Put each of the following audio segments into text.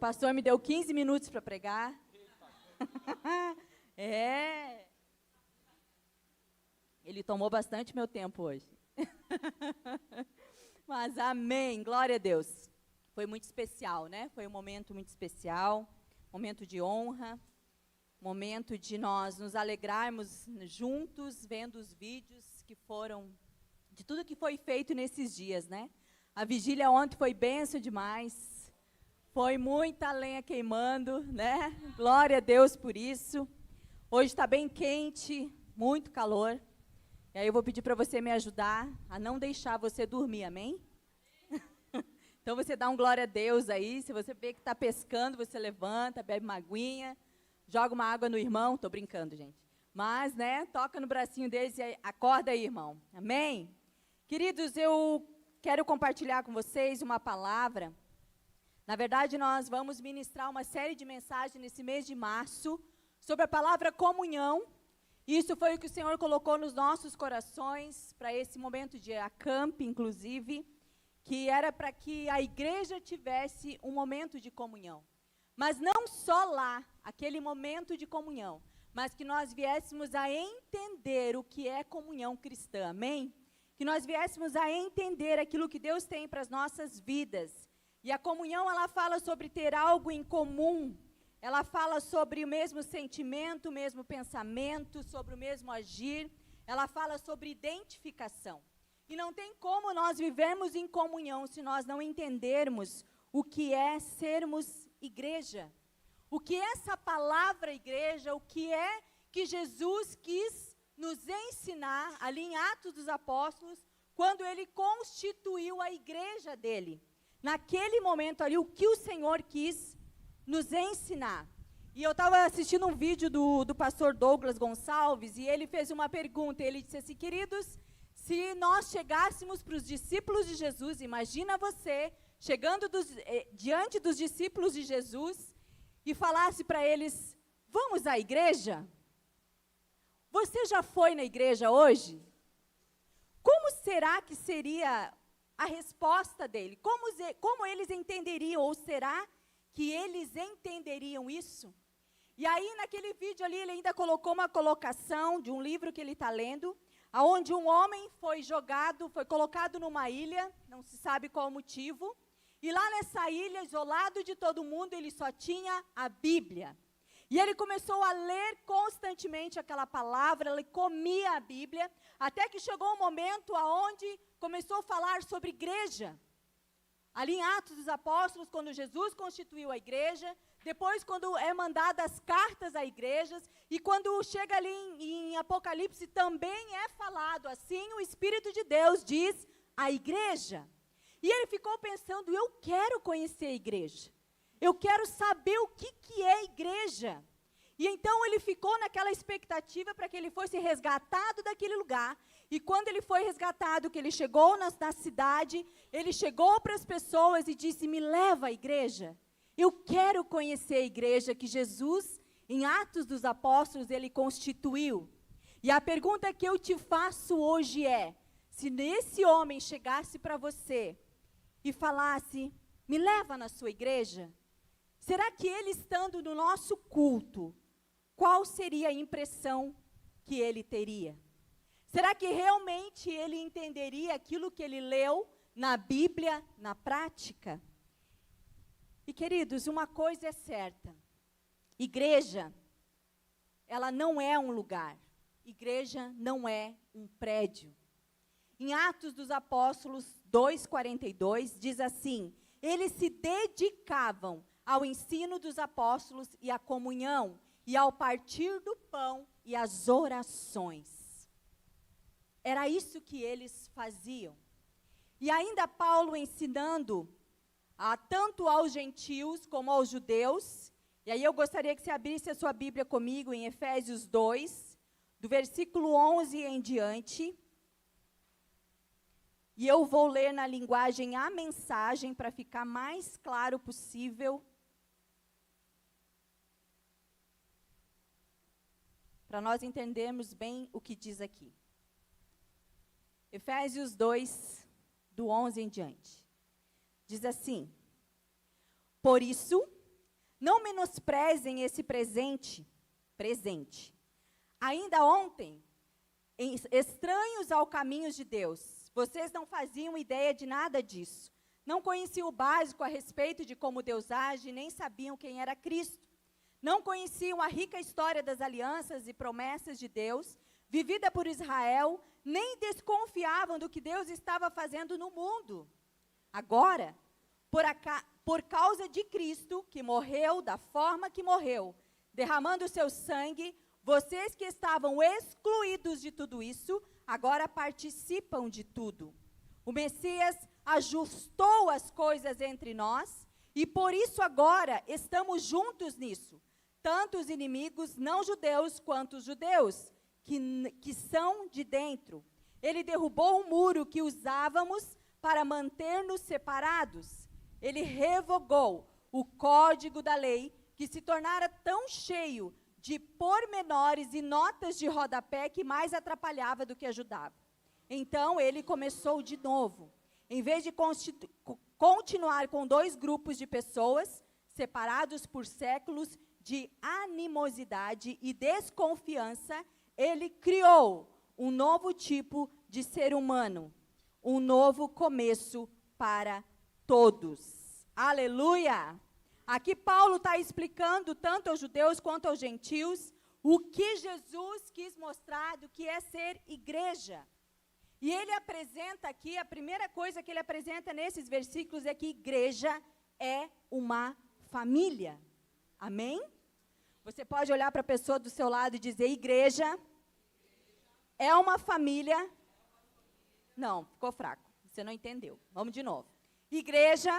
pastor me deu 15 minutos para pregar. É. Ele tomou bastante meu tempo hoje. Mas amém, glória a Deus. Foi muito especial, né? Foi um momento muito especial, momento de honra, momento de nós nos alegrarmos juntos, vendo os vídeos que foram, de tudo que foi feito nesses dias, né? A vigília ontem foi bênção demais, foi muita lenha queimando, né? Glória a Deus por isso. Hoje está bem quente, muito calor. E aí eu vou pedir para você me ajudar a não deixar você dormir, amém? Então você dá um glória a Deus aí, se você vê que está pescando, você levanta, bebe uma aguinha, joga uma água no irmão, estou brincando, gente. Mas, né, toca no bracinho deles e acorda aí, irmão, amém? Queridos, eu quero compartilhar com vocês uma palavra. Na verdade, nós vamos ministrar uma série de mensagens nesse mês de março sobre a palavra comunhão. Isso foi o que o Senhor colocou nos nossos corações para esse momento de acamp, inclusive, que era para que a igreja tivesse um momento de comunhão. Mas não só lá, aquele momento de comunhão, mas que nós viéssemos a entender o que é comunhão cristã, amém? Que nós viéssemos a entender aquilo que Deus tem para as nossas vidas. E a comunhão, ela fala sobre ter algo em comum. Ela fala sobre o mesmo sentimento, o mesmo pensamento, sobre o mesmo agir. Ela fala sobre identificação. E não tem como nós vivermos em comunhão se nós não entendermos o que é sermos igreja. O que é essa palavra igreja, o que é que Jesus quis nos ensinar ali em Atos dos Apóstolos, quando ele constituiu a igreja dele. Naquele momento ali, o que o Senhor quis nos ensinar. E eu estava assistindo um vídeo do pastor Douglas Gonçalves, e ele fez uma pergunta, ele disse assim: queridos, se nós chegássemos para os discípulos de Jesus, imagina você chegando diante dos discípulos de Jesus e falasse para eles: vamos à igreja? Você já foi na igreja hoje? Como será que seria a resposta dele? Como eles entenderiam, ou será que eles entenderiam isso? E aí, naquele vídeo ali, ele ainda colocou uma colocação de um livro que ele está lendo, onde um homem foi colocado numa ilha, não se sabe qual o motivo, e lá nessa ilha, isolado de todo mundo, ele só tinha a Bíblia. E ele começou a ler constantemente aquela palavra, ele comia a Bíblia, até que chegou um momento onde começou a falar sobre igreja. Ali em Atos dos Apóstolos, quando Jesus constituiu a igreja, depois quando é mandadas as cartas a igrejas, e quando chega ali em Apocalipse também é falado, assim o Espírito de Deus diz a igreja. E ele ficou pensando: eu quero conhecer a igreja, eu quero saber o que é a igreja. E então ele ficou naquela expectativa para que ele fosse resgatado daquele lugar. E quando ele foi resgatado, que ele chegou na cidade, ele chegou para as pessoas e disse: me leva à igreja. Eu quero conhecer a igreja que Jesus, em Atos dos Apóstolos, ele constituiu. E a pergunta que eu te faço hoje é: se esse homem chegasse para você e falasse: me leva na sua igreja, será que ele, estando no nosso culto, qual seria a impressão que ele teria? Será que realmente ele entenderia aquilo que ele leu na Bíblia, na prática? E, queridos, uma coisa é certa: igreja, ela não é um lugar, igreja não é um prédio. Em Atos dos Apóstolos 2:42, diz assim: eles se dedicavam ao ensino dos apóstolos e à comunhão, e ao partir do pão e às orações. Era isso que eles faziam. E ainda Paulo ensinando tanto aos gentios como aos judeus. E aí eu gostaria que você abrisse a sua Bíblia comigo em Efésios 2, do versículo 11 em diante. E eu vou ler na linguagem A Mensagem para ficar mais claro possível, para nós entendermos bem o que diz aqui. Efésios 2, do 11 em diante. Diz assim: por isso, Não menosprezem esse presente. Ainda ontem, estranhos ao caminho de Deus, vocês não faziam ideia de nada disso. Não conheciam o básico a respeito de como Deus age, nem sabiam quem era Cristo. Não conheciam a rica história das alianças e promessas de Deus, vivida por Israel, nem desconfiavam do que Deus estava fazendo no mundo. Agora, por causa de Cristo, que morreu da forma que morreu, derramando o seu sangue, vocês que estavam excluídos de tudo isso, agora participam de tudo. O Messias ajustou as coisas entre nós, e por isso agora estamos juntos nisso. Tanto os inimigos não judeus quanto os judeus, que são de dentro. Ele derrubou o muro que usávamos para manter-nos separados. Ele revogou o código da lei, que se tornara tão cheio de pormenores e notas de rodapé que mais atrapalhava do que ajudava. Então, ele começou de novo. Em vez de continuar com 2 grupos de pessoas, separados por séculos de animosidade e desconfiança, ele criou um novo tipo de ser humano, um novo começo para todos. Aleluia! Aqui Paulo está explicando tanto aos judeus quanto aos gentios o que Jesus quis mostrar do que é ser igreja. E ele apresenta aqui, a primeira coisa que ele apresenta nesses versículos é que igreja é uma família. Amém? Você pode olhar para a pessoa do seu lado e dizer, igreja é uma família. Não, ficou fraco, você não entendeu. Vamos de novo. Igreja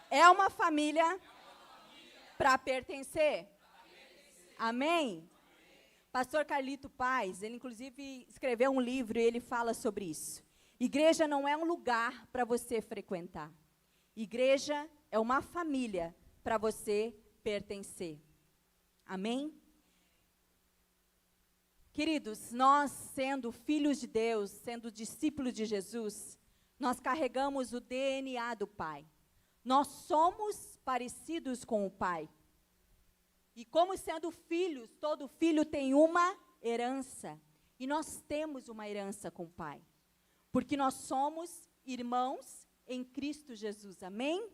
é uma família para pertencer. Amém? Pastor Carlito Paz, ele inclusive escreveu um livro e ele fala sobre isso. Igreja não é um lugar para você frequentar. Igreja é uma família para você pertencer. Amém? Queridos, nós sendo filhos de Deus, sendo discípulos de Jesus, nós carregamos o DNA do Pai. Nós somos parecidos com o Pai. E como sendo filhos, todo filho tem uma herança. E nós temos uma herança com o Pai. Porque nós somos irmãos em Cristo Jesus. Amém?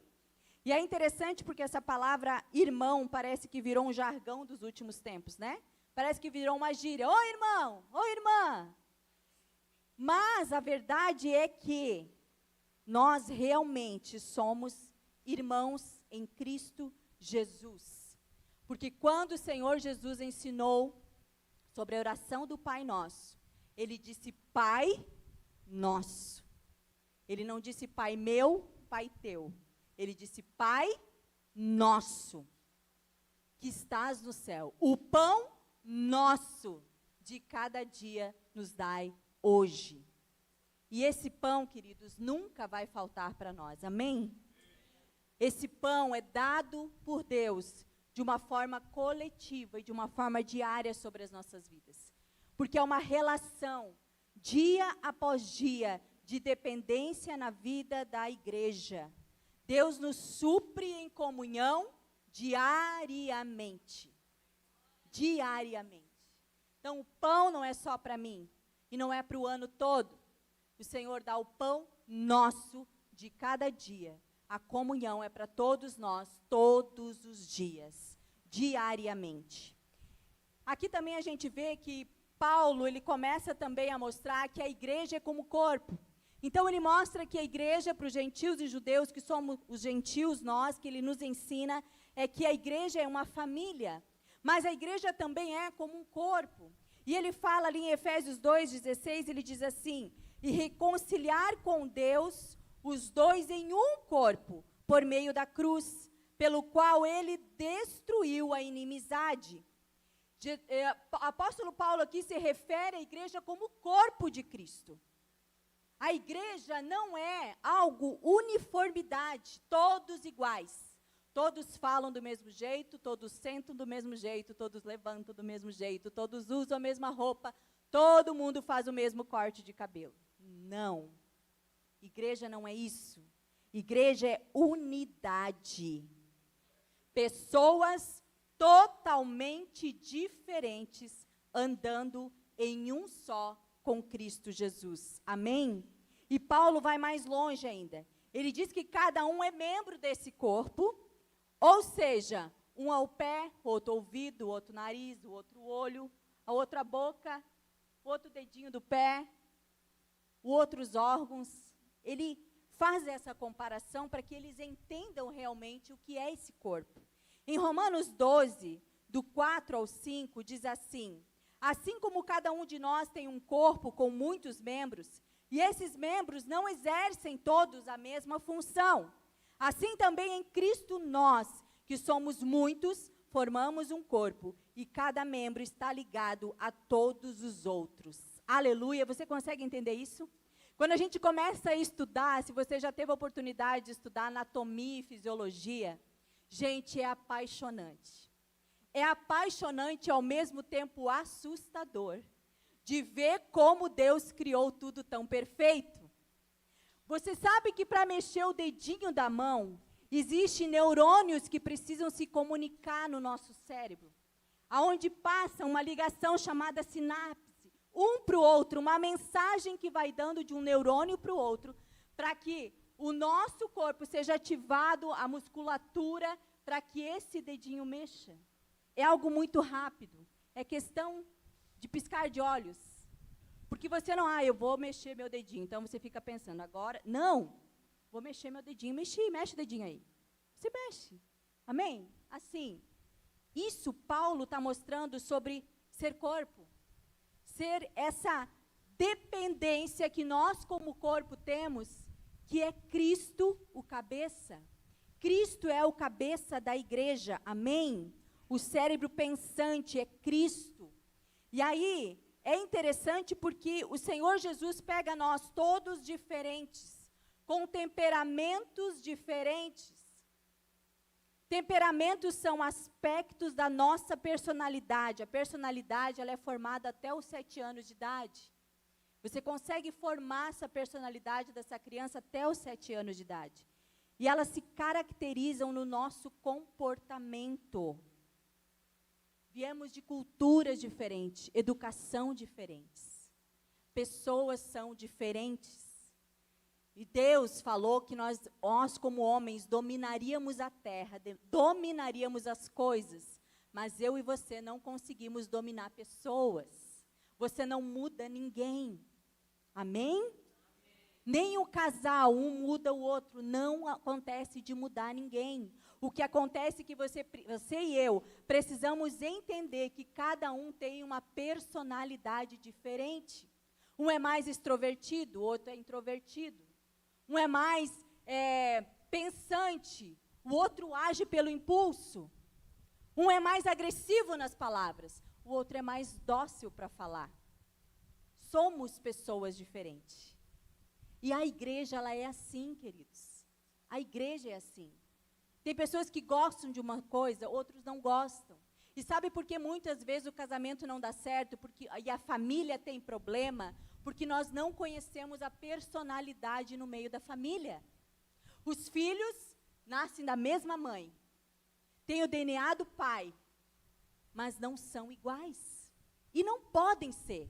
E é interessante porque essa palavra irmão parece que virou um jargão dos últimos tempos, né? Parece que virou uma gíria. Ô irmão, ô irmã. Mas a verdade é que nós realmente somos irmãos em Cristo Jesus. Porque quando o Senhor Jesus ensinou sobre a oração do Pai Nosso, Ele disse Pai Nosso. Ele não disse Pai meu, Pai teu. Ele disse Pai Nosso, que estás no céu. O pão nosso de cada dia nos dai hoje. E esse pão, queridos, nunca vai faltar para nós. Amém? Esse pão é dado por Deus de uma forma coletiva e de uma forma diária sobre as nossas vidas. Porque é uma relação, dia após dia, de dependência na vida da igreja. Deus nos supre em comunhão diariamente. Diariamente. Então, o pão não é só para mim e não é para o ano todo. O Senhor dá o pão nosso de cada dia. A comunhão é para todos nós, todos os dias, diariamente. Aqui também a gente vê que Paulo, ele começa também a mostrar que a igreja é como corpo. Então, ele mostra que a igreja, para os gentios e judeus, que somos os gentios nós, que ele nos ensina, é que a igreja é uma família. Mas a igreja também é como um corpo. E ele fala ali em Efésios 2,16, ele diz assim, e reconciliar com Deus os dois em um corpo, por meio da cruz, pelo qual ele destruiu a inimizade. Apóstolo Paulo aqui se refere à igreja como o corpo de Cristo. A igreja não é algo uniformidade, todos iguais. Todos falam do mesmo jeito, todos sentam do mesmo jeito, todos levantam do mesmo jeito, todos usam a mesma roupa, todo mundo faz o mesmo corte de cabelo. Não. Igreja não é isso. Igreja é unidade. pessoas totalmente diferentes, andando em um só com Cristo Jesus. Amém? E Paulo vai mais longe ainda. Ele diz que cada um é membro desse corpo, ou seja, um é o pé, outro ouvido, o outro nariz, o outro olho, a outra boca, o outro dedinho do pé, o outros órgãos. Ele faz essa comparação para que eles entendam realmente o que é esse corpo. Em Romanos 12, do 4 ao 5, diz assim: assim como cada um de nós tem um corpo com muitos membros, e esses membros não exercem todos a mesma função, assim também em Cristo nós, que somos muitos, formamos um corpo, e cada membro está ligado a todos os outros. Aleluia! Você consegue entender isso? Quando a gente começa a estudar, se você já teve a oportunidade de estudar anatomia e fisiologia, gente, é apaixonante. É apaixonante e ao mesmo tempo assustador de ver como Deus criou tudo tão perfeito. Você sabe que para mexer o dedinho da mão, existem neurônios que precisam se comunicar no nosso cérebro, aonde passa uma ligação chamada sinapse, um para o outro, uma mensagem que vai dando de um neurônio para o outro, para que o nosso corpo seja ativado, a musculatura, para que esse dedinho mexa. É algo muito rápido, é questão de piscar de olhos. Porque você não, eu vou mexer meu dedinho, então você fica pensando, agora, não, vou mexer meu dedinho, mexe o dedinho aí. Você mexe, amém? Assim, isso Paulo está mostrando sobre ser corpo, ser essa dependência que nós como corpo temos, que é Cristo o cabeça. Cristo é o cabeça da igreja, amém? O cérebro pensante é Cristo. E aí, é interessante porque o Senhor Jesus pega nós todos diferentes, com temperamentos diferentes. Temperamentos são aspectos da nossa personalidade. A personalidade ela é formada até os 7 anos de idade. Você consegue formar essa personalidade dessa criança até os 7 anos de idade. E elas se caracterizam no nosso comportamento. Viemos de culturas diferentes, educação diferentes. Pessoas são diferentes. E Deus falou que nós como homens, dominaríamos a terra, dominaríamos as coisas. Mas eu e você não conseguimos dominar pessoas. Você não muda ninguém. Amém? Nem o casal, um muda o outro. Não acontece de mudar ninguém. O que acontece é que você e eu precisamos entender que cada um tem uma personalidade diferente. Um é mais extrovertido, o outro é introvertido. Um é mais pensante, o outro age pelo impulso. Um é mais agressivo nas palavras, o outro é mais dócil para falar. Somos pessoas diferentes. E a igreja, ela é assim, queridos. A igreja é assim. Tem pessoas que gostam de uma coisa, outros não gostam. E sabe por que muitas vezes o casamento não dá certo e a família tem problema? Porque nós não conhecemos a personalidade no meio da família. Os filhos nascem da mesma mãe, têm o DNA do pai, mas não são iguais. E não podem ser.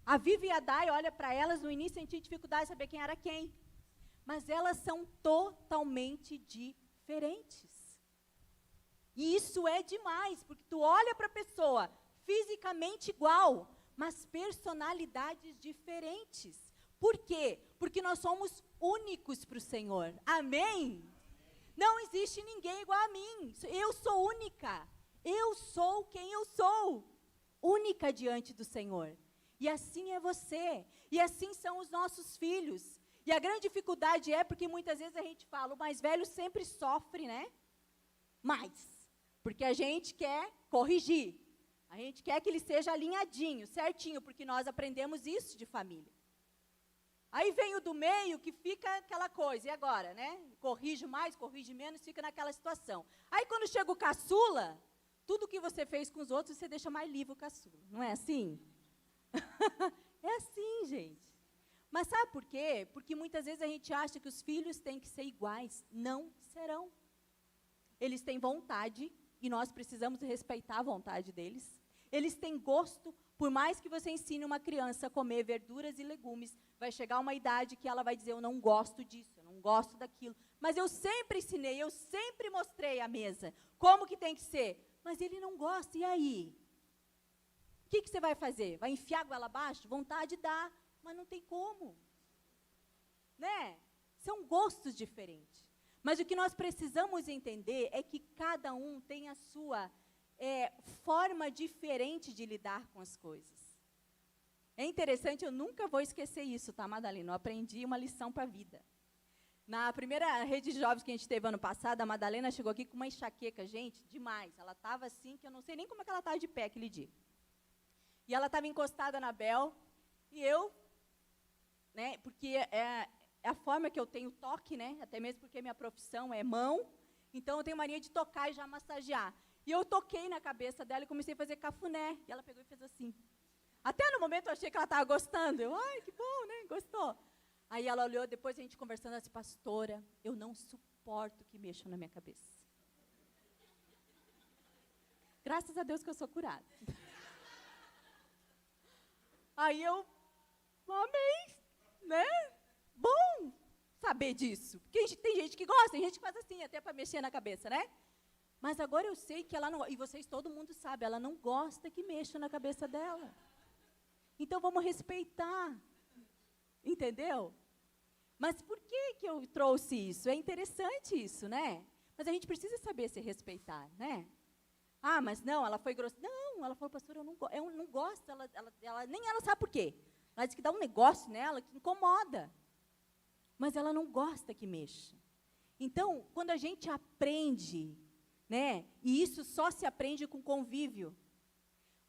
A Vivi e a Dai, olha para elas, no início a gente tinha dificuldade de saber quem era quem. Mas elas são totalmente diferentes. E isso é demais, porque tu olha para a pessoa fisicamente igual, mas personalidades diferentes. Por quê? Porque nós somos únicos para o Senhor. Amém? Não existe ninguém igual a mim. Eu sou única. Eu sou quem eu sou. Única diante do Senhor. E assim é você. E assim são os nossos filhos. E a grande dificuldade é porque muitas vezes a gente fala, o mais velho sempre sofre, né? Mais. Porque a gente quer corrigir. A gente quer que ele seja alinhadinho, certinho, porque nós aprendemos isso de família. Aí vem o do meio que fica aquela coisa, e agora, né? Corrige mais, corrige menos, fica naquela situação. Aí quando chega o caçula, tudo que você fez com os outros, você deixa mais livre o caçula. Não é assim? É assim, gente. Mas sabe por quê? Porque muitas vezes a gente acha que os filhos têm que ser iguais. Não serão. eles têm vontade, e nós precisamos respeitar a vontade deles. Eles têm gosto, por mais que você ensine uma criança a comer verduras e legumes, vai chegar uma idade que ela vai dizer, eu não gosto disso, eu não gosto daquilo. Mas eu sempre ensinei, eu sempre mostrei a mesa, como que tem que ser. Mas ele não gosta, e aí? O que você vai fazer? Vai enfiar a goela abaixo? Vontade dá, mas não tem como. Né? São gostos diferentes. Mas o que nós precisamos entender é que cada um tem a sua forma diferente de lidar com as coisas. É interessante, eu nunca vou esquecer isso, tá, Madalena? Eu aprendi uma lição para a vida. Na primeira rede de jovens que a gente teve ano passado, a Madalena chegou aqui com uma enxaqueca, gente, demais. Ela estava assim, que eu não sei nem como é que ela estava de pé aquele dia. E ela estava encostada na Bel, e eu, né, porque é a forma que eu tenho toque, né, até mesmo porque minha profissão é mão, então eu tenho mania de tocar e já massagear. E eu toquei na cabeça dela e comecei a fazer cafuné, e ela pegou e fez assim. Até no momento eu achei que ela estava gostando, eu, ai, que bom, né, gostou. Aí ela olhou, depois a gente conversando, ela disse, pastora, eu não suporto que mexam na minha cabeça. Graças a Deus que eu sou curada. Aí eu, amei, né? Bom saber disso. Porque tem gente que gosta, tem gente que faz assim, até para mexer na cabeça, né? Mas agora eu sei que ela não, e vocês, todo mundo sabe, ela não gosta que mexam na cabeça dela. Então vamos respeitar. Entendeu? Mas por que eu trouxe isso? É interessante isso, né? Mas a gente precisa saber se respeitar, né? Ah, mas não, ela foi grossa. Não, ela falou, pastor, eu não gosto. Nem ela sabe por quê. Ela diz que dá um negócio nela que incomoda. Mas ela não gosta que mexa. Então, quando a gente aprende, né? E isso só se aprende com convívio.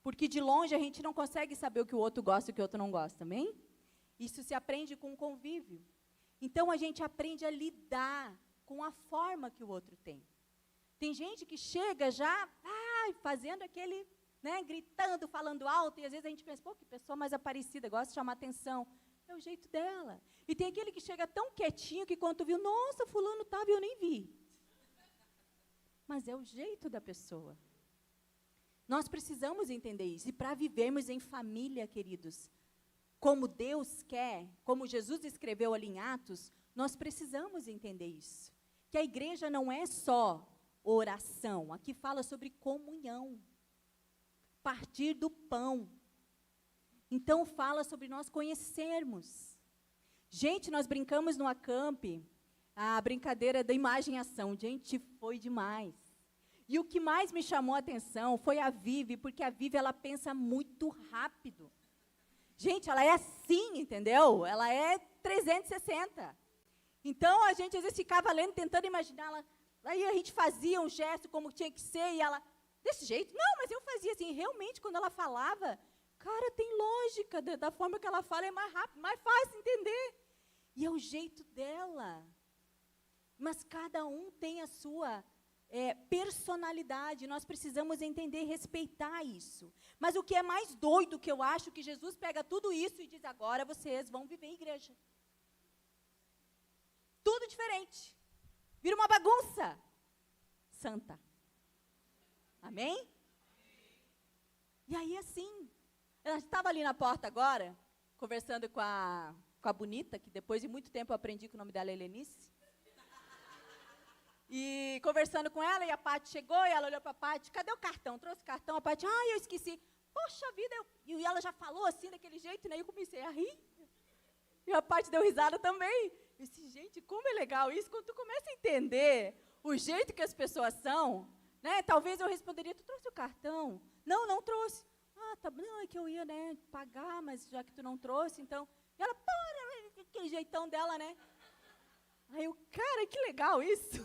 Porque de longe a gente não consegue saber o que o outro gosta e o que o outro não gosta, também? Isso se aprende com convívio. Então, a gente aprende a lidar com a forma que o outro tem. Tem gente que chega já fazendo aquele, né, gritando, falando alto, e às vezes a gente pensa, pô, que pessoa mais aparecida, gosta de chamar atenção. É o jeito dela. E tem aquele que chega tão quietinho que quando tu viu, nossa, fulano estava e eu nem vi. Mas é o jeito da pessoa. Nós precisamos entender isso. E para vivermos em família, queridos, como Deus quer, como Jesus escreveu ali em Atos, nós precisamos entender isso. Que a igreja não é só oração, aqui fala sobre comunhão, partir do pão. Então fala sobre nós conhecermos. Gente, nós brincamos no acamp, a brincadeira da imagem e ação, gente, foi demais. E o que mais me chamou a atenção foi a Vivi, porque a Vivi, ela pensa muito rápido. Gente, ela é assim, entendeu? Ela é 360. Então, a gente às vezes ficava lendo, tentando imaginar ela. Aí a gente fazia um gesto como tinha que ser, e ela, desse jeito? Não, mas eu fazia assim. Realmente, quando ela falava, cara, tem lógica, da forma que ela fala, é mais rápido, mais fácil entender. E é o jeito dela. Mas cada um tem a sua personalidade, nós precisamos entender e respeitar isso. Mas o que é mais doido, que eu acho, que Jesus pega tudo isso e diz, agora vocês vão viver em igreja. Tudo diferente. Vira uma bagunça santa. Amém? E aí, assim, eu estava ali na porta agora, conversando com a Bonita, que depois de muito tempo eu aprendi que o nome dela é Helenice. E conversando com ela, e a Paty chegou, e ela olhou para a Paty, cadê o cartão? Trouxe o cartão, a Paty, eu esqueci. Poxa vida, e ela já falou assim, daquele jeito, né? E eu comecei a rir. E a Paty deu risada também. Eu disse, gente, como é legal isso, quando tu começa a entender o jeito que as pessoas são, né? Talvez eu responderia, tu trouxe o cartão? Não, não trouxe. Tá bom, não, é que eu ia, né, pagar, mas já que tu não trouxe, então... E ela, que jeitão dela, né? Aí eu, cara, que legal isso.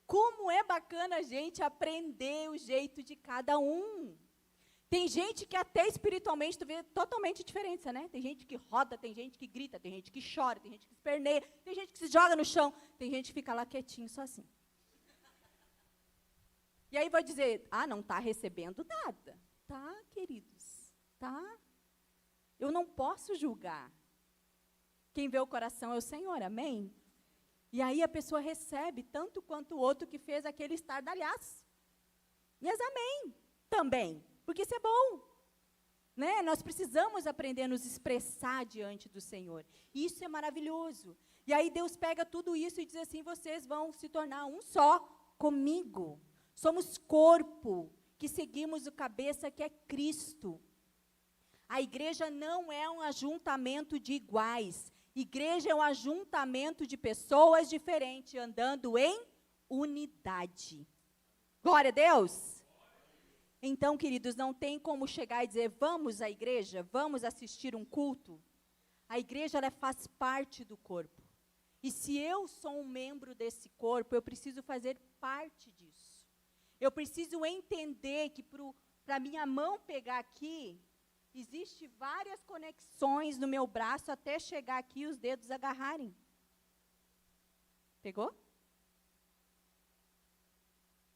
Como é bacana a gente aprender o jeito de cada um. Tem gente que até espiritualmente tu vê totalmente diferença, né? Tem gente que roda, tem gente que grita, tem gente que chora, tem gente que esperneia, tem gente que se joga no chão, tem gente que fica lá quietinho, só assim. E aí vai dizer, não está recebendo nada. Tá, queridos, tá? Eu não posso julgar. Quem vê o coração é o Senhor, amém? E aí a pessoa recebe tanto quanto o outro que fez aquele estardalhaço. Yes, amém, também, porque isso é bom. Né? Nós precisamos aprender a nos expressar diante do Senhor. Isso é maravilhoso. E aí Deus pega tudo isso e diz assim, vocês vão se tornar um só comigo. Somos corpo, que seguimos o cabeça que é Cristo. A igreja não é um ajuntamento de iguais. Igreja é um ajuntamento de pessoas diferentes, andando em unidade. Glória a Deus! Então, queridos, não tem como chegar e dizer, vamos à igreja, vamos assistir um culto. A igreja, ela faz parte do corpo. E se eu sou um membro desse corpo, eu preciso fazer parte disso. Eu preciso entender que para minha mão pegar aqui, existe várias conexões no meu braço até chegar aqui e os dedos agarrarem. Pegou?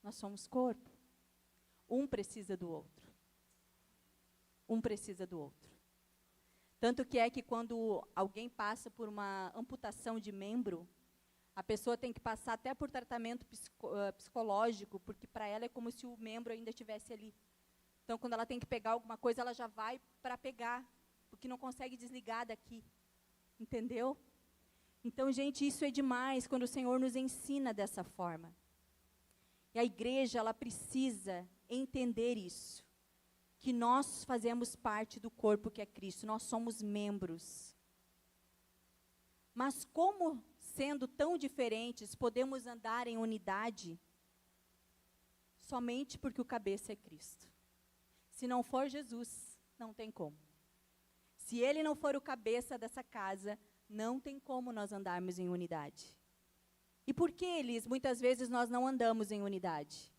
Nós somos corpo. Um precisa do outro. Um precisa do outro. Tanto que é que quando alguém passa por uma amputação de membro, a pessoa tem que passar até por tratamento psicológico, porque para ela é como se o membro ainda estivesse ali. Então, quando ela tem que pegar alguma coisa, ela já vai para pegar, porque não consegue desligar daqui. Entendeu? Então, gente, isso é demais quando o Senhor nos ensina dessa forma. E a igreja, ela precisa entender isso, que nós fazemos parte do corpo que é Cristo, nós somos membros. Mas como, sendo tão diferentes, podemos andar em unidade? Somente porque o cabeça é Cristo. Se não for Jesus, não tem como. Se Ele não for o cabeça dessa casa, não tem como nós andarmos em unidade. E por que, Elis, muitas vezes nós não andamos em unidade?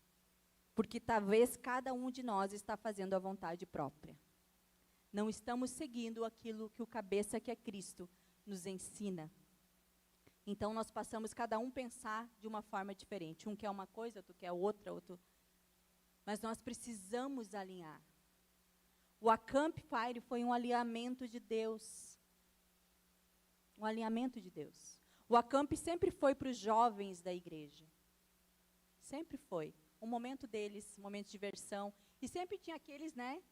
Porque talvez cada um de nós está fazendo a vontade própria. Não estamos seguindo aquilo que o cabeça, que é Cristo, nos ensina. Então, nós passamos cada um pensar de uma forma diferente. Um quer uma coisa, outro quer outra, outro... Mas nós precisamos alinhar. O Acamp Fire foi um alinhamento de Deus. Um alinhamento de Deus. O Acamp sempre foi para os jovens da igreja. Sempre foi. Um momento deles, um momento de diversão. E sempre tinha aqueles, né,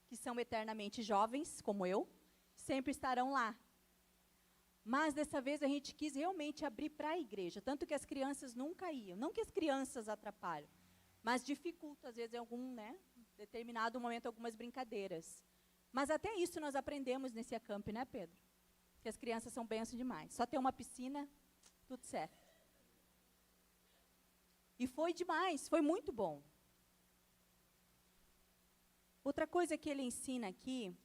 que são eternamente jovens, como eu, sempre estarão lá. Mas dessa vez a gente quis realmente abrir para a igreja, tanto que as crianças nunca iam. Não que as crianças atrapalham, mas dificulta, às vezes, em algum, né, determinado momento, algumas brincadeiras. Mas até isso nós aprendemos nesse Acamp, né, Pedro? Que as crianças são bênçãos demais. Só ter uma piscina, tudo certo. E foi demais, foi muito bom. Outra coisa que ele ensina aqui,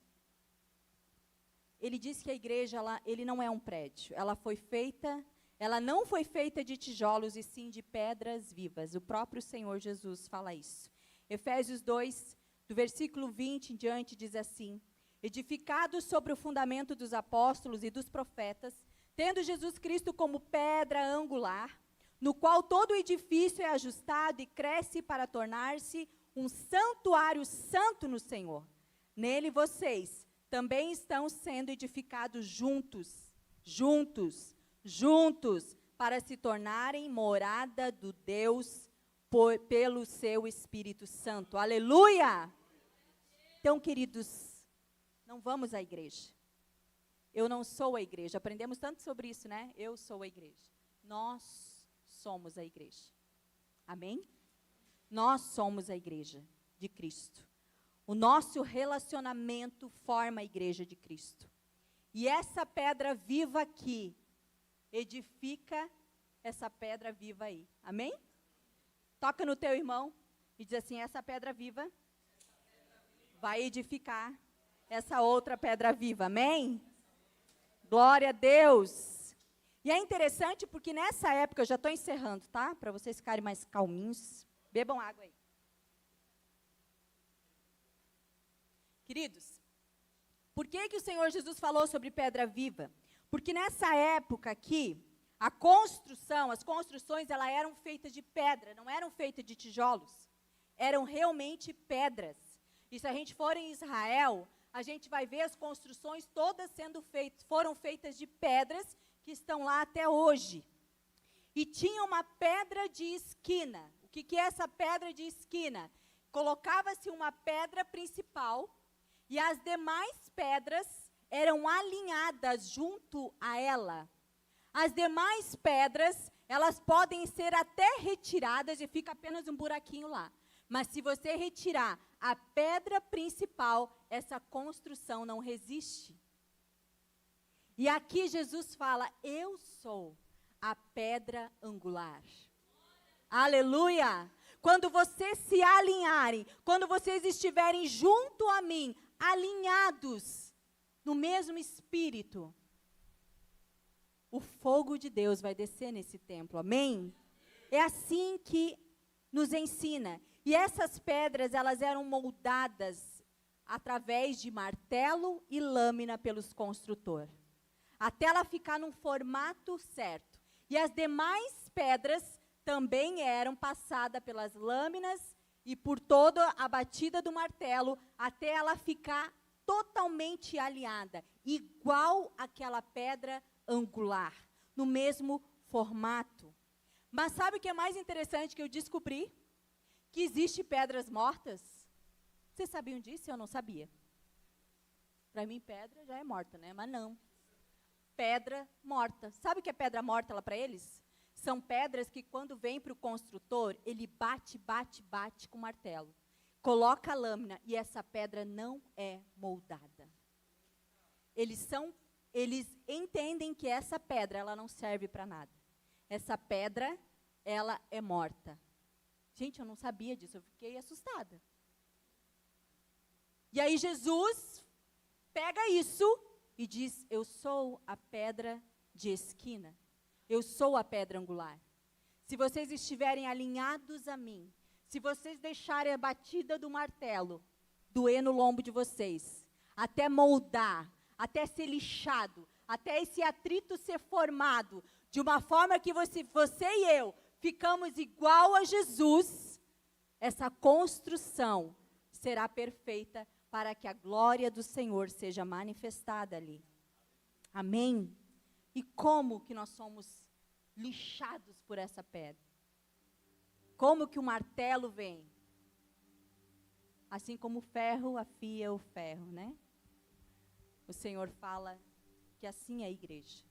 ele diz que a igreja, ele não é um prédio. Ela não foi feita de tijolos e sim de pedras vivas. O próprio Senhor Jesus fala isso. Efésios 2, do versículo 20 em diante, diz assim: edificados sobre o fundamento dos apóstolos e dos profetas, tendo Jesus Cristo como pedra angular, no qual todo o edifício é ajustado e cresce para tornar-se um santuário santo no Senhor. Nele vocês também estão sendo edificados juntos, para se tornarem morada do Deus pelo seu Espírito Santo. Aleluia! Então, queridos, não vamos à igreja. Eu não sou a igreja. Aprendemos tanto sobre isso, né? Eu sou a igreja. Nós somos a igreja. Amém? Nós somos a igreja de Cristo. O nosso relacionamento forma a igreja de Cristo. E essa pedra viva aqui edifica essa pedra viva aí. Amém? Toca no teu irmão e diz assim: essa pedra viva vai edificar essa outra pedra viva. Amém? Glória a Deus. E é interessante porque nessa época, eu já estou encerrando, tá? Para vocês ficarem mais calminhos. Bebam água aí. Queridos, por que o Senhor Jesus falou sobre pedra viva? Porque nessa época aqui, as construções, elas eram feitas de pedra, não eram feitas de tijolos. Eram realmente pedras. E se a gente for em Israel, a gente vai ver as construções todas foram feitas de pedras que estão lá até hoje. e tinha uma pedra de esquina. O que é essa pedra de esquina? Colocava-se uma pedra principal e as demais pedras eram alinhadas junto a ela. As demais pedras, elas podem ser até retiradas e fica apenas um buraquinho lá. Mas se você retirar a pedra principal, essa construção não resiste. E aqui Jesus fala, eu sou a pedra angular. Aleluia! Quando vocês se alinharem, quando vocês estiverem junto a mim, alinhados no mesmo espírito, o fogo de Deus vai descer nesse templo, amém? É assim que nos ensina. E essas pedras, elas eram moldadas através de martelo e lâmina pelos construtores, até ela ficar num formato certo. E as demais pedras também eram passadas pelas lâminas e por toda a batida do martelo, até ela ficar totalmente alinhada, igual àquela pedra angular, no mesmo formato. Mas sabe o que é mais interessante que eu descobri? Que existe pedras mortas. Vocês sabiam disso? Eu não sabia. Para mim, pedra já é morta, né? Mas não. Pedra morta. Sabe o que é pedra morta lá para eles? São pedras que quando vem para o construtor, ele bate com martelo. Coloca a lâmina e essa pedra não é moldada. Eles entendem que essa pedra, ela não serve para nada. Essa pedra, ela é morta. Gente, eu não sabia disso, eu fiquei assustada. E aí Jesus pega isso e diz, eu sou a pedra de esquina. Eu sou a pedra angular. Se vocês estiverem alinhados a mim, se vocês deixarem a batida do martelo doer no lombo de vocês, até moldar, até ser lixado, até esse atrito ser formado, de uma forma que você e eu ficamos igual a Jesus, essa construção será perfeita para que a glória do Senhor seja manifestada ali. Amém? E como que nós somos lixados por essa pedra? Como que o martelo vem? Assim como o ferro afia o ferro, né? O Senhor fala que assim é a igreja.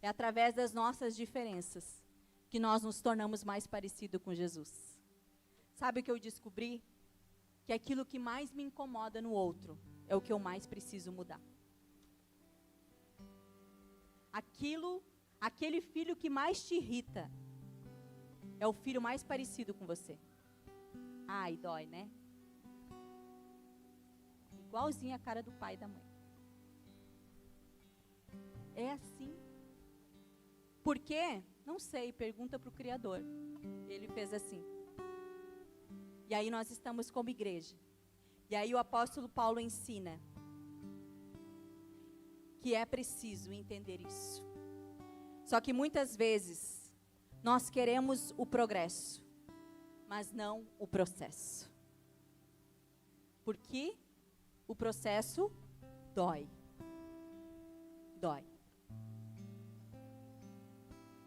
É através das nossas diferenças que nós nos tornamos mais parecidos com Jesus. Sabe o que eu descobri? Que aquilo que mais me incomoda no outro é o que eu mais preciso mudar. Aquele filho que mais te irrita é o filho mais parecido com você. Ai, dói, né? Igualzinho a cara do pai e da mãe. É assim. Por quê? Não sei, pergunta para o Criador. Ele fez assim. E aí nós estamos como igreja. E aí o apóstolo Paulo ensina que é preciso entender isso. Só que muitas vezes nós queremos o progresso, mas não o processo. Porque o processo dói. Dói.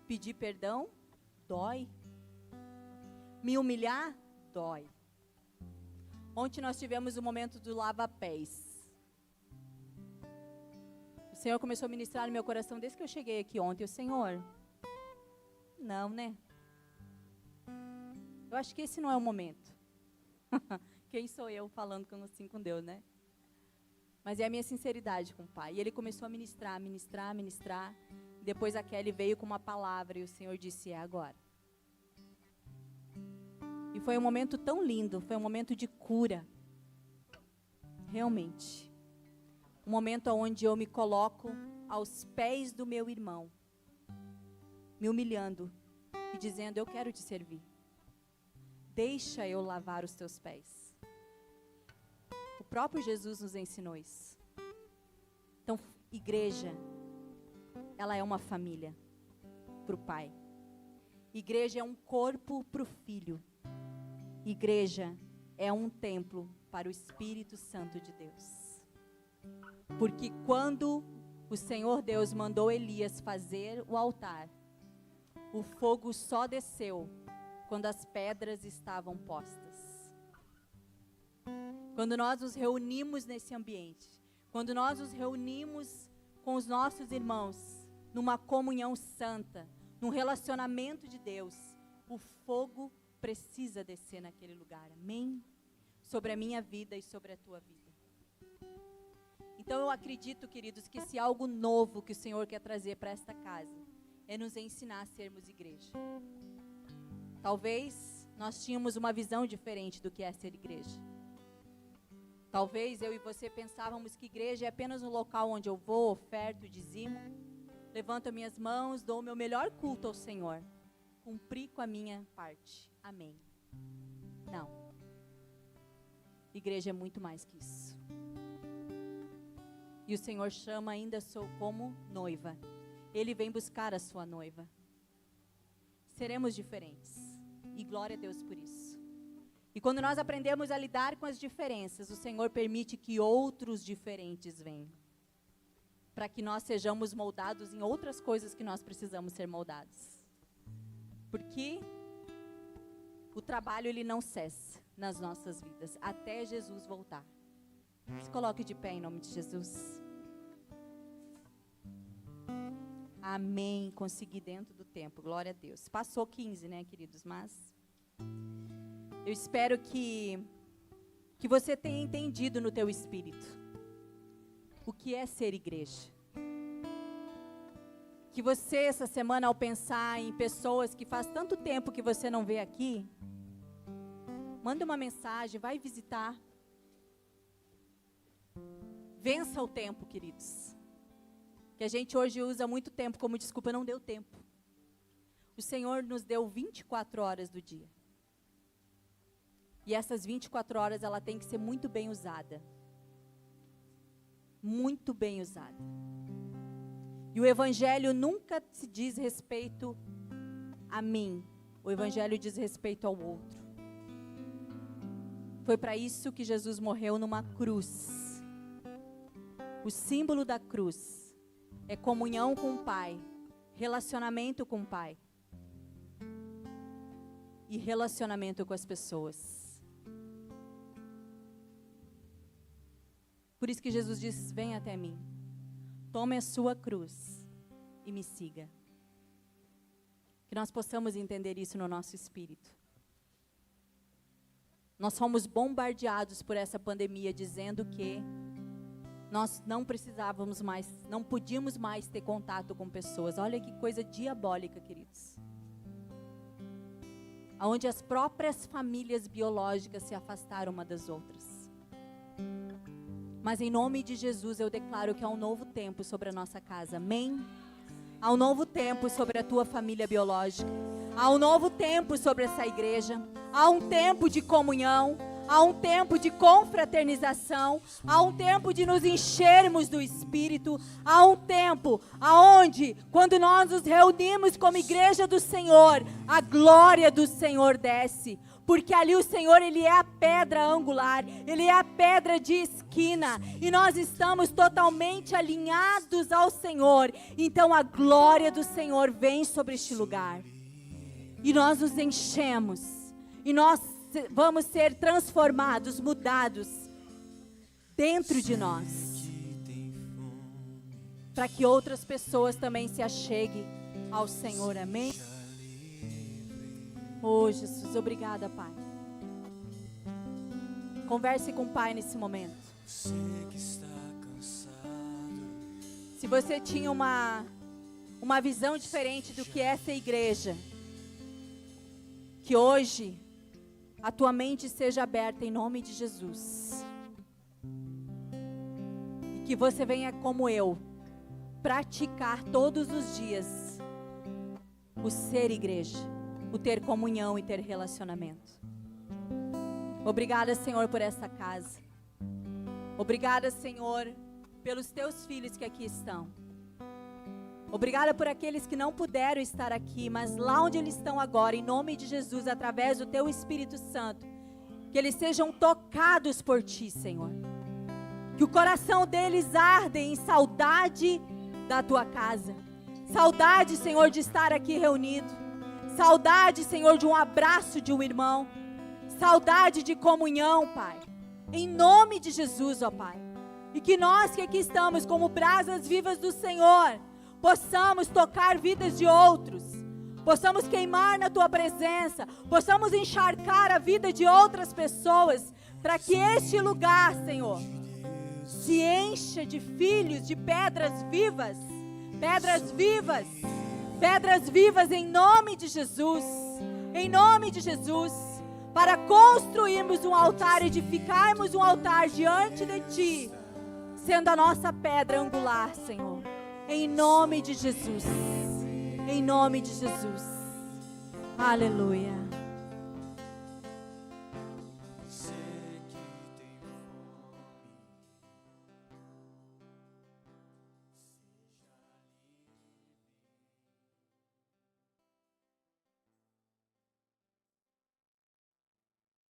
Pedir perdão, dói. Me humilhar, dói. Ontem nós tivemos o momento do lava-pés. O Senhor começou a ministrar no meu coração desde que eu cheguei aqui ontem. O Senhor, não, né? Eu acho que esse não é o momento. Quem sou eu falando assim com Deus, né? Mas é a minha sinceridade com o Pai. E Ele começou a ministrar. Depois a Kelly veio com uma palavra e o Senhor disse, é agora. E foi um momento tão lindo, foi um momento de cura. Realmente. Um momento onde eu me coloco aos pés do meu irmão, me humilhando e dizendo, eu quero te servir. Deixa eu lavar os teus pés. O próprio Jesus nos ensinou isso. Então, igreja, ela é uma família para o Pai. Igreja é um corpo para o Filho. Igreja é um templo para o Espírito Santo de Deus. Porque quando o Senhor Deus mandou Elias fazer o altar o fogo só desceu quando as pedras estavam postas. Quando nós nos reunimos nesse ambiente, quando nós nos reunimos com os nossos irmãos, numa comunhão santa, num relacionamento de Deus, o fogo precisa descer naquele lugar, amém? Sobre a minha vida e sobre a tua vida. Então eu acredito, queridos, que se algo novo que o Senhor quer trazer para esta casa, é nos ensinar a sermos igreja. Talvez nós tínhamos uma visão diferente do que é ser igreja. Talvez eu e você pensávamos que igreja é apenas um local onde eu vou, oferto, dizimo, levanto as minhas mãos, dou o meu melhor culto ao Senhor. Cumpri com a minha parte. Amém. Não. Igreja é muito mais que isso. E o Senhor chama ainda como noiva. Ele vem buscar a sua noiva. Seremos diferentes. E glória a Deus por isso. E quando nós aprendemos a lidar com as diferenças, o Senhor permite que outros diferentes venham. Para que nós sejamos moldados em outras coisas que nós precisamos ser moldados. Porque o trabalho ele não cessa nas nossas vidas, até Jesus voltar. Se coloque de pé em nome de Jesus. Amém, consegui dentro do tempo, glória a Deus. Passou 15, né, queridos, mas eu espero que você tenha entendido no teu espírito o que é ser igreja. Que você, essa semana, ao pensar em pessoas que faz tanto tempo que você não vê aqui, manda uma mensagem, vai visitar. Vença o tempo, queridos. Que a gente hoje usa muito tempo como desculpa, não deu tempo. O Senhor nos deu 24 horas do dia. E essas 24 horas, ela tem que ser muito bem usada. Muito bem usada. E o Evangelho nunca se diz respeito a mim. O Evangelho diz respeito ao outro. Foi para isso que Jesus morreu numa cruz. O símbolo da cruz é comunhão com o Pai, relacionamento com o Pai e relacionamento com as pessoas. Por isso que Jesus diz, vem até mim, tome a sua cruz e me siga. Que nós possamos entender isso no nosso espírito. Nós fomos bombardeados por essa pandemia, dizendo que nós não precisávamos mais, não podíamos mais ter contato com pessoas. Olha que coisa diabólica, queridos. Onde as próprias famílias biológicas se afastaram uma das outras. Mas em nome de Jesus eu declaro que há um novo tempo sobre a nossa casa, amém? Há um novo tempo sobre a tua família biológica. Há um novo tempo sobre essa igreja. Há um tempo de comunhão. Há um tempo de confraternização. Há um tempo de nos enchermos do Espírito. Há um tempo aonde, quando nós nos reunimos como igreja do Senhor, a glória do Senhor desce. Porque ali o Senhor, Ele é a pedra angular, Ele é a pedra de esquina, e nós estamos totalmente alinhados ao Senhor. Então a glória do Senhor vem sobre este lugar, e nós nos enchemos, e nós vamos ser transformados, mudados, dentro de nós, para que outras pessoas também se acheguem ao Senhor, amém? Oh, Jesus, obrigada, Pai. Converse com o Pai nesse momento. Se você tinha uma visão diferente do que é essa igreja, que hoje a tua mente seja aberta em nome de Jesus. E que você venha como eu, praticar todos os dias o ser igreja. O ter comunhão e ter relacionamento. Obrigada, Senhor, por essa casa. Obrigada, Senhor, pelos teus filhos que aqui estão. Obrigada por aqueles que não puderam estar aqui, mas lá onde eles estão agora, em nome de Jesus, através do teu Espírito Santo, que eles sejam tocados por ti, Senhor. Que o coração deles arde em saudade da tua casa. Saudade, Senhor, de estar aqui reunido. Saudade, Senhor, de um abraço de um irmão. Saudade de comunhão, Pai. Em nome de Jesus, ó Pai. E que nós que aqui estamos como brasas vivas do Senhor, possamos tocar vidas de outros. Possamos queimar na Tua presença. Possamos encharcar a vida de outras pessoas. Para que este lugar, Senhor, se encha de filhos, de pedras vivas. Pedras vivas. Pedras vivas em nome de Jesus. Em nome de Jesus. Para construirmos um altar, edificarmos um altar diante de Ti, sendo a nossa pedra angular, Senhor. Em nome de Jesus. Em nome de Jesus. Aleluia.